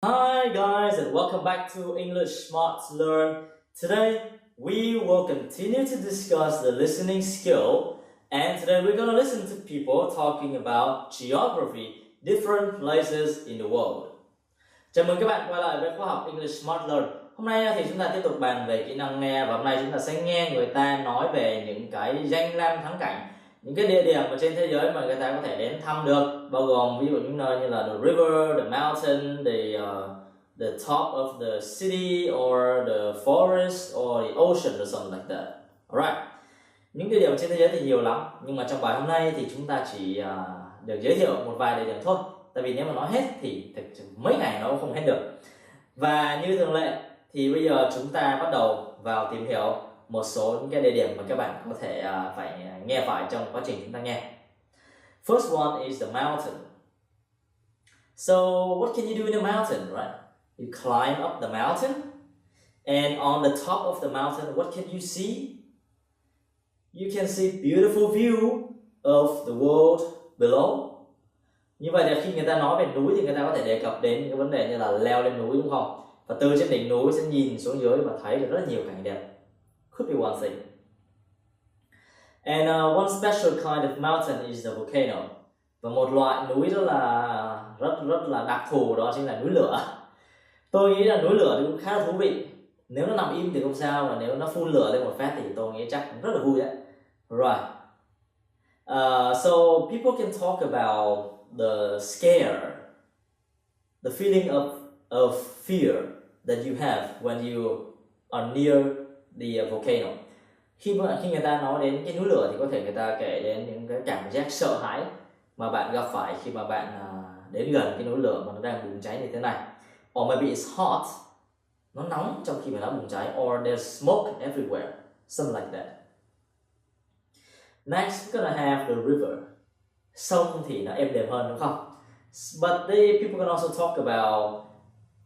Hi guys and welcome back to English Smart Learn. Today we will continue to discuss the listening skill, and today we're going to listen to people talking about geography, different places in the world. Chào mừng các bạn quay lại với khóa học English Smart Learn. Hôm nay thì chúng ta tiếp tục bàn về kỹ năng nghe, và hôm nay chúng ta sẽ nghe người ta nói về những cái danh lam thắng cảnh, những cái địa điểm ở trên thế giới mà người ta có thể đến thăm được, bao gồm ví dụ những nơi như là the river, the mountain, the top of the city, or the forest, or the ocean, or something like that. Alright. Những địa điểm trên thế giới thì nhiều lắm, nhưng mà trong bài hôm nay thì chúng ta chỉ được giới thiệu một vài địa điểm thôi. Tại vì nếu mà nói hết thì thực mấy ngày nó cũng không hết được. Và như thường lệ thì bây giờ chúng ta bắt đầu vào tìm hiểu một số những cái địa điểm mà các bạn có thể phải nghe phải trong quá trình chúng ta nghe. First one is the mountain. So what can you do in the mountain, right? You climb up the mountain, and on the top of the mountain, what can you see? You can see beautiful view of the world below. Như vậy là khi người ta nói về núi thì người ta có thể đề cập đến những cái vấn đề như là leo lên núi, đúng không? Và từ trên đỉnh núi sẽ nhìn xuống dưới và thấy được rất là nhiều cảnh đẹp. Could be one thing. And one special kind of mountain is the volcano. Và một loại núi rất là đặc thù, đó chính là núi lửa. Tôi nghĩ là núi lửa thì cũng khá là thú vị. Nếu nó nằm im thì không sao, và nếu nó phun lửa lên một phát thì tôi nghĩ chắc cũng rất là vui đấy. Right. So people can talk about the scare, the feeling of fear that you have when you are near the volcano. Khi người ta nói đến cái núi lửa thì có thể người ta kể đến những cái cảm giác sợ hãi mà bạn gặp phải khi mà bạn đến gần cái núi lửa mà nó đang bùng cháy như thế này. Or maybe it's hot, nó nóng trong khi mà nó bùng cháy, or there's smoke everywhere, something like that. Next, we're gonna have the river. Sông thì nó êm đềm hơn, đúng không? But people can also talk about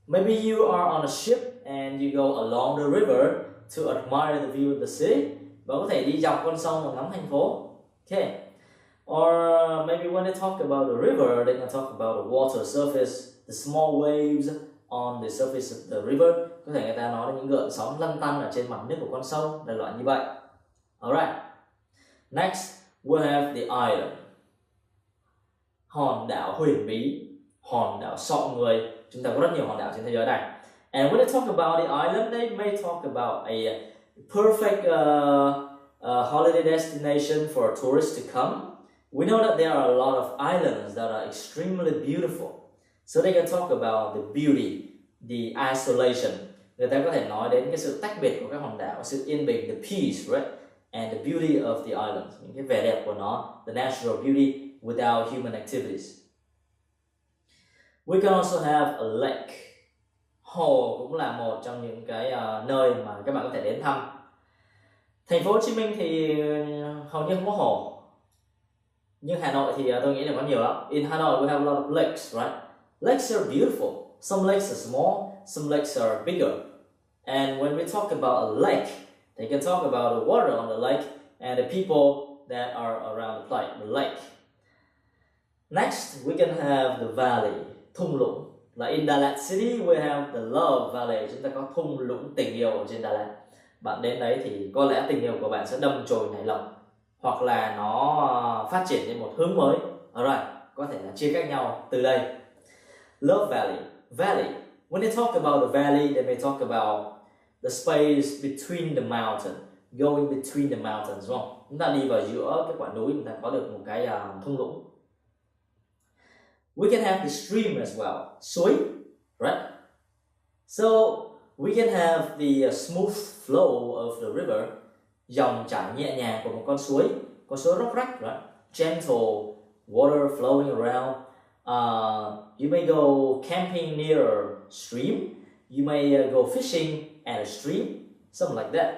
maybe you are on a ship and you go along the river to admire the view of the city. Bạn có thể đi dọc con sông và ngắm thành phố. Okay. Or maybe when they talk about the river, they can talk about the water surface, the small waves on the surface of the river. Có thể người ta nói đến những gợn sóng lăn tăn ở trên mặt nước của con sông, đại loại như vậy. Alright. Next, we have the island. Hòn đảo huyền bí, hòn đảo sọ người. Chúng ta có rất nhiều hòn đảo trên thế giới này. And when they talk about the island, they may talk about a perfect holiday destination for tourists to come. We know that there are a lot of islands that are extremely beautiful. So they can talk about the beauty, the isolation. Người ta có thể nói đến cái sự tách biệt của các hòn đảo, sự yên bình, the peace, right? And the beauty of the island, những cái vẻ đẹp của nó, the natural beauty without human activities. We can also have a lake. Hồ cũng là một trong những cái nơi mà các bạn có thể đến thăm. Thành phố Hồ Chí Minh thì hầu như không có hồ. Nhưng Hà Nội thì tôi nghĩ là có nhiều lắm. In Hanoi we have a lot of lakes, right? Lakes are beautiful. Some lakes are small, some lakes are bigger. And when we talk about a lake, they can talk about the water on the lake and the people that are around the lake. Next, we can have the valley, thung lũng. Là in Đà Lạt City, we have the Love Valley. Chúng ta có thung lũng tình yêu ở trên Đà Lạt. Bạn đến đấy thì có lẽ tình yêu của bạn sẽ đâm chồi nảy lộc, hoặc là nó phát triển đến một hướng mới. Alright, có thể là chia cách nhau từ đây. Love Valley. Valley. When they talk about the valley, they may talk about the space between the mountain, going between the mountains, đúng không? Chúng ta đi vào giữa cái quả núi, chúng ta có được một cái thung lũng. We can have the stream as well, suối, right? So we can have the smooth flow of the river, dòng chảy nhẹ nhàng của một con suối róc rách, right? Gentle water flowing around. You may go camping near a stream. You may go fishing at a stream, something like that.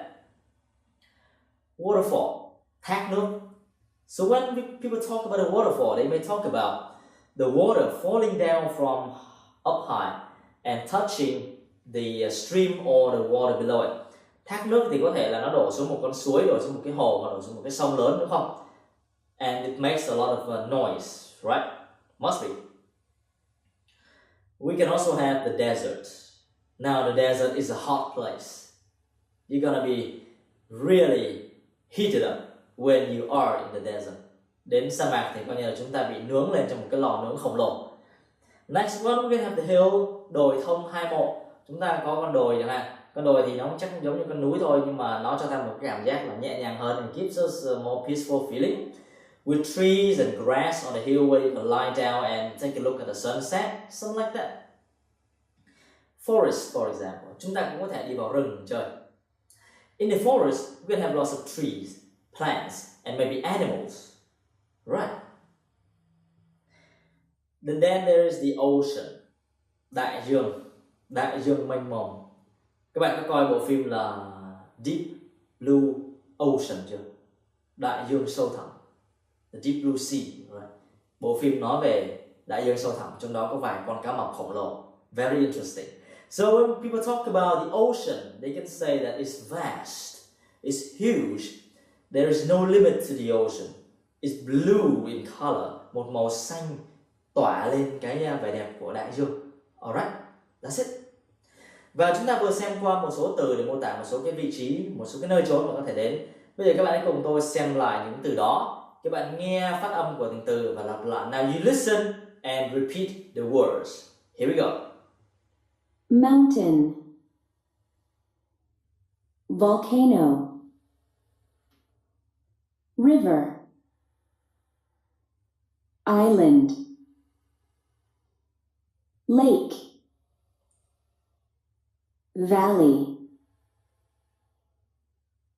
Waterfall, thác nước. So when people talk about a waterfall, they may talk about the water falling down from up high and touching the stream or the water below it. Thác nước thì có thể là nó đổ xuống một con suối, đổ xuống một cái hồ, hoặc đổ xuống một cái sông lớn, đúng không? And it makes a lot of noise, right? Must be. We can also have the desert. Now the desert is a hot place. You're gonna be really heated up when you are in the desert. Đến sa mạc thì coi như là chúng ta bị nướng lên trong một cái lò nướng khổng lồ. Next one, we can have the hill, đồi thông hai một. Chúng ta có con đồi chẳng hạn. Con đồi thì nó chắc giống như con núi thôi, nhưng mà nó cho ta một cái cảm giác là nhẹ nhàng hơn, and gives us a more peaceful feeling. With trees and grass on the hill where you can lie down and take a look at the sunset, something like that. Forest, for example. Chúng ta cũng có thể đi vào rừng chơi. In the forest, we can have lots of trees, plants, and maybe animals. Right. Then there is the ocean. Đại dương mênh mông. Các bạn có coi bộ phim là Deep Blue Ocean chưa? Đại dương sâu thẳm. The Deep Blue Sea. Right. Bộ phim nói về đại dương sâu thẳm, trong đó có vài con cá mập khổng lồ. Very interesting. So when people talk about the ocean, they can say that it's vast, it's huge. There is no limit to the ocean. It's blue in color, một màu xanh tỏa lên cái vẻ đẹp của đại dương. Alright, that's it. Và chúng ta vừa xem qua một số từ để mô tả một số cái vị trí, một số cái nơi chốn mà có thể đến. Bây giờ các bạn hãy cùng tôi xem lại những từ đó. Các bạn nghe phát âm của từng từ và lặp lại. Now you listen and repeat the words. Here we go. Mountain, volcano, river, island, lake, valley,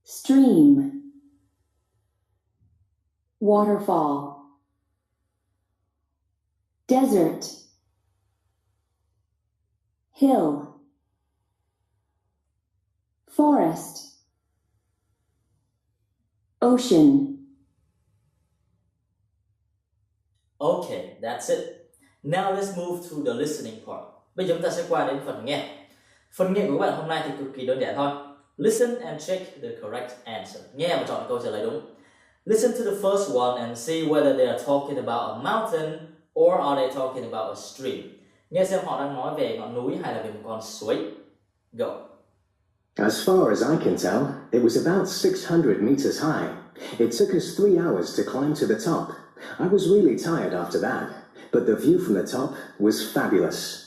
stream, waterfall, desert, hill, forest, ocean. Okay, that's it. Now let's move to the listening part. Bây giờ chúng ta sẽ qua đến phần nghe. Phần nghe của các bạn hôm nay thì cực kỳ đơn giản thôi. Listen and check the correct answer. Nghe và chọn câu trả lời đúng. Listen to the first one and see whether they are talking about a mountain or are they talking about a stream. Nghe xem họ đang nói về ngọn núi hay là về một con suối. Go. As far as I can tell, it was about 600 meters high. It took us 3 hours to climb to the top. I was really tired after that, but the view from the top was fabulous.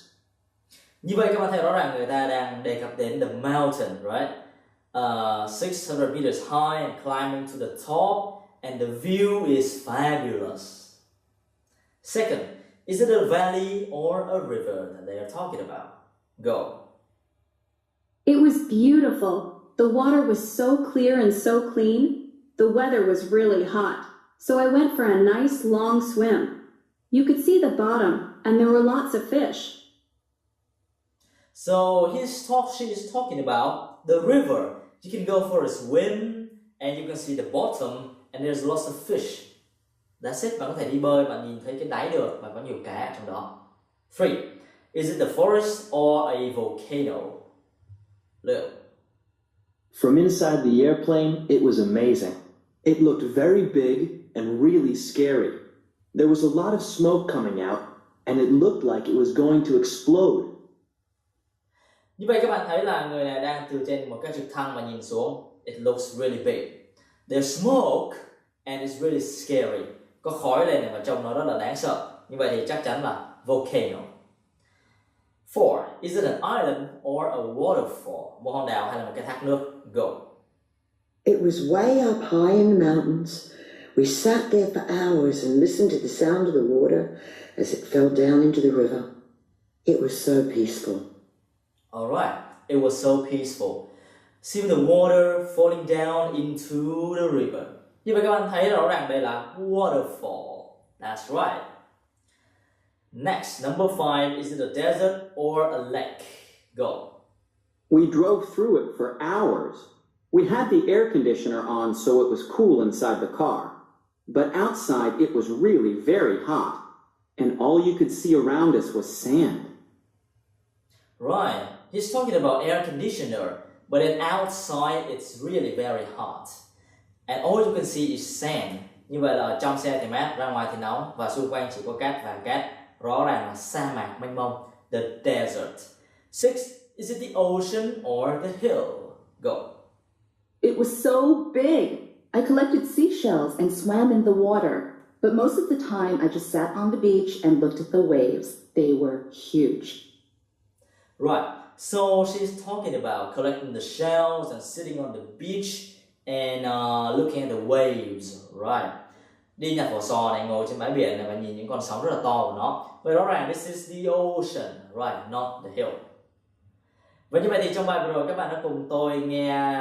Như vậy các bạn thấy rõ ràng người ta đang đề cập đến the mountain, right? 600 meters high and climbing to the top, and the view is fabulous. Second, is it a valley or a river that they are talking about? Go. It was beautiful. The water was so clear and so clean. The weather was really hot, so I went for a nice long swim. You could see the bottom, and there were lots of fish. So she is talking about the river. You can go for a swim, and you can see the bottom, and there's lots of fish. That's it. Bạn có thể đi bơi, bạn nhìn thấy cái đáy được, và có nhiều cá ở trong đó. 3. Is it the forest or a volcano? Lil. From inside the airplane, it was amazing. It looked very big and really scary. There was a lot of smoke coming out, and it looked like it was going to explode. Như vậy các bạn thấy là người này đang từ trên một cái trực thăng mà nhìn xuống. It looks really big. There's smoke and it's really scary. Có khói lên và trông nó rất là đáng sợ. Như vậy thì chắc chắn là volcano. 4. Is it an island or a waterfall? Một hòn đảo hay là một cái thác nước? Go. It was way up high in the mountains. We sat there for hours and listened to the sound of the water as it fell down into the river. It was so peaceful. Alright, it was so peaceful. See the water falling down into the river. Như vậy các bạn thấy rõ ràng đây là waterfall. That's right. Next, number 5, is it a desert or a lake? Go. We drove through it for hours. We had the air conditioner on so it was cool inside the car. But outside it was really very hot. And all you could see around us was sand. Right, he's talking about air conditioner, but then outside it's really very hot. And all you can see is sand. Như vậy là trong xe thì mát, ra ngoài thì nóng, và xung quanh chỉ có cát và cát. Rõ ràng là sa mạc mênh mông. the desert. 6. Is it the ocean or the hill? Go. It was so big. I collected seashells and swam in the water. But most of the time, I just sat on the beach and looked at the waves. They were huge. Right. So she's talking about collecting the shells and sitting on the beach and looking at the waves. Right. Đi nhặt vỏ sò này, ngồi trên bãi biển này và nhìn những con sóng rất là to của nó. Vậy rõ ràng this is the ocean, right, not the hill. Và như vậy thì trong bài vừa rồi các bạn đã cùng tôi nghe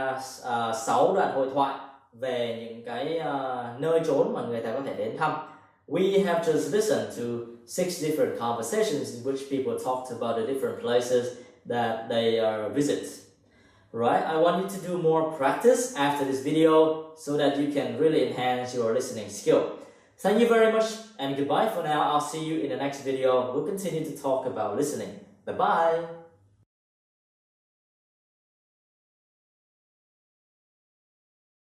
6 đoạn hội thoại về những cái nơi chốn mà người ta có thể đến thăm. We have just listened to 6 different conversations in which people talked about the different places that they visit. Right? I want you to do more practice after this video so that you can really enhance your listening skill. Thank you very much and goodbye for now. I'll see you in the next video. We'll continue to talk about listening. Bye bye.